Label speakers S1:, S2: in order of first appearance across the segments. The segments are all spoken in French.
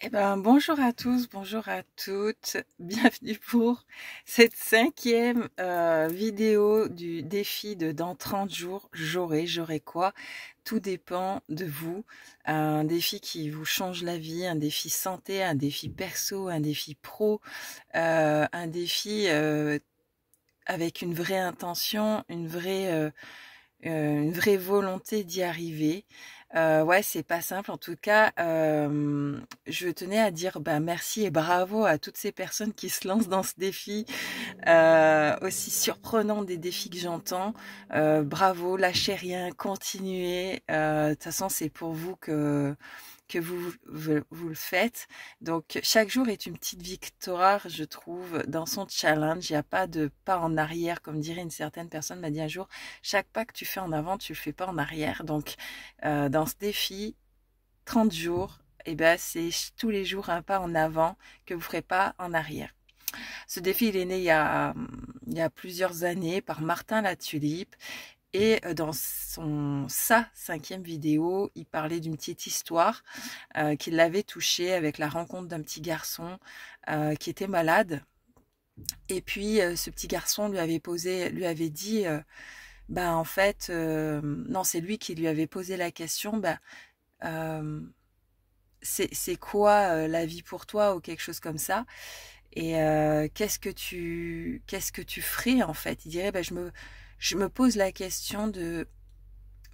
S1: Eh ben, bonjour à tous, bonjour à toutes. Bienvenue pour cette cinquième vidéo du défi de dans 30 jours, j'aurai quoi? Tout dépend de vous. Un défi qui vous change la vie, un défi santé, un défi perso, un défi pro, un défi avec une vraie intention, une vraie volonté d'y arriver. Ouais, c'est pas simple. En tout cas, je tenais à dire bah, merci et bravo à toutes ces personnes qui se lancent dans ce défi, aussi surprenant des défis que j'entends. Bravo, lâchez rien, continuez. De toute façon, c'est pour vous que vous le faites. Donc, chaque jour est une petite victoire, je trouve, dans son challenge. Il n'y a pas de pas en arrière, comme dirait une certaine personne m'a dit un jour. Chaque pas que tu fais en avant, tu le fais pas en arrière. Donc, dans ce défi, 30 jours, eh ben, c'est tous les jours un pas en avant que vous ferez pas en arrière. Ce défi, il est né il y a plusieurs années par Martin Latulipe. Et dans sa cinquième vidéo, il parlait d'une petite histoire qui l'avait touché avec la rencontre d'un petit garçon qui était malade. Et puis ce petit garçon lui avait dit, bah en fait, non, c'est lui qui lui avait posé la question, bah euh, c'est quoi la vie pour toi ou quelque chose comme ça. Et qu'est-ce que tu ferais en fait? Il dirait, bah je me pose la question de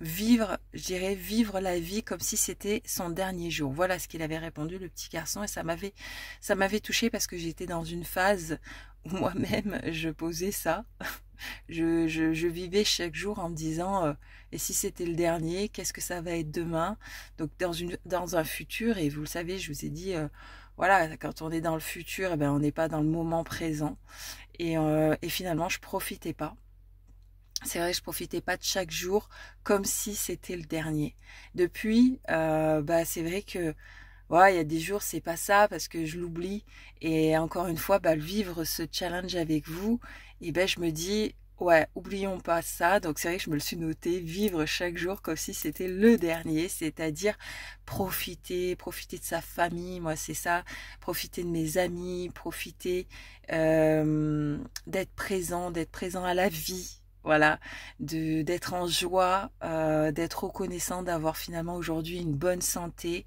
S1: vivre, je dirais vivre la vie comme si c'était son dernier jour. Voilà ce qu'il avait répondu, le petit garçon, et ça m'avait touchée parce que j'étais dans une phase où moi-même je posais ça. Je vivais chaque jour en me disant et si c'était le dernier, qu'est-ce que ça va être demain? Donc dans un futur, et vous le savez, je vous ai dit voilà, quand on est dans le futur, eh ben, on n'est pas dans le moment présent. Et finalement, je profitais pas. C'est vrai, je profitais pas de chaque jour comme si c'était le dernier. Depuis, bah c'est vrai que ouais, il y a des jours c'est pas ça parce que je l'oublie. Et encore une fois, bah le vivre ce challenge avec vous, et ben je me dis ouais, oublions pas ça. Donc c'est vrai que je me le suis noté, vivre chaque jour comme si c'était le dernier, c'est-à-dire profiter de sa famille. Moi c'est ça, profiter de mes amis, profiter d'être présent à la vie, voilà, de d'être en joie, d'être reconnaissant d'avoir finalement aujourd'hui une bonne santé,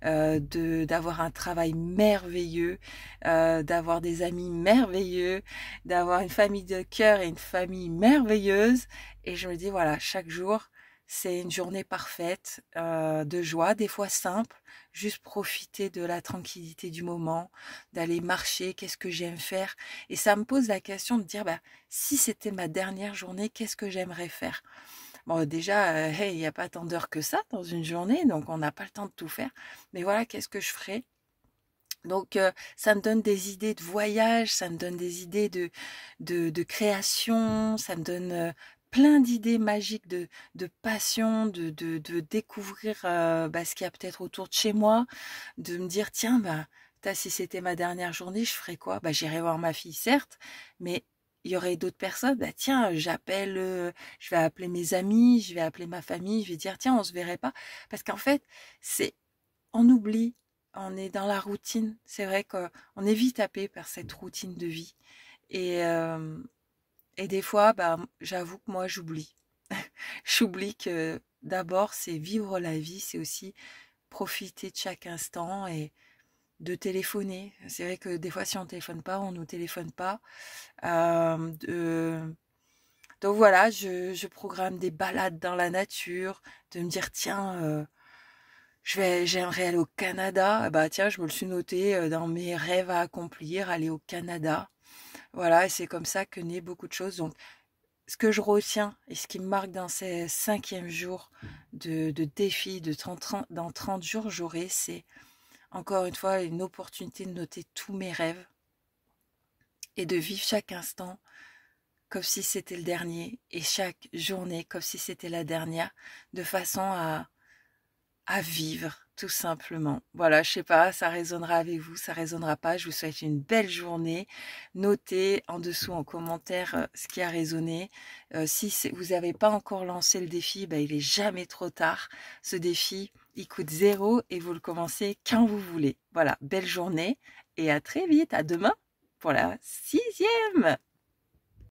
S1: de d'avoir un travail merveilleux, d'avoir des amis merveilleux, d'avoir une famille de cœur et une famille merveilleuse. Et je me dis voilà, chaque jour c'est une journée parfaite, de joie, des fois simple, juste profiter de la tranquillité du moment, d'aller marcher, qu'est-ce que j'aime faire. Et ça me pose la question de dire, bah, si c'était ma dernière journée, qu'est-ce que j'aimerais faire? Bon, déjà, hey, il n'y a pas tant d'heures que ça dans une journée, donc on n'a pas le temps de tout faire. Mais voilà, qu'est-ce que je ferais? Donc, ça me donne des idées de voyage, ça me donne des idées de création, ça me donne plein d'idées magiques de passion, de découvrir bah, ce qu'il y a peut-être autour de chez moi, de me dire, tiens, bah, si c'était ma dernière journée, je ferais quoi? Bah, j'irais voir ma fille, certes, mais il y aurait d'autres personnes, bah tiens, je vais appeler mes amis, je vais appeler ma famille, je vais dire, tiens, on se verrait pas. Parce qu'en fait, c'est on oublie, on est dans la routine. C'est vrai qu'on est vite happé par cette routine de vie. Et, euh, et des fois, bah, j'avoue que moi, j'oublie. J'oublie que d'abord, c'est vivre la vie, c'est aussi profiter de chaque instant et de téléphoner. C'est vrai que des fois, si on téléphone pas, on nous téléphone pas. Euh, de- Donc voilà, je programme des balades dans la nature, de me dire, tiens, j'aimerais aller au Canada. Ah bah tiens, je me le suis noté dans mes rêves à accomplir, aller au Canada. Voilà, et c'est comme ça que naît beaucoup de choses. Donc, ce que je retiens et ce qui me marque dans ces cinquièmes jours de défi de 30 dans 30 jours, c'est encore une fois une opportunité de noter tous mes rêves et de vivre chaque instant comme si c'était le dernier et chaque journée comme si c'était la dernière, de façon à vivre, tout simplement. Voilà, je sais pas, ça résonnera avec vous, ça résonnera pas. Je vous souhaite une belle journée. Notez en dessous en commentaire ce qui a résonné. Si vous n'avez pas encore lancé le défi, ben, il est jamais trop tard. Ce défi, il coûte 0 et vous le commencez quand vous voulez. Voilà, belle journée et à très vite, à demain pour la 6e.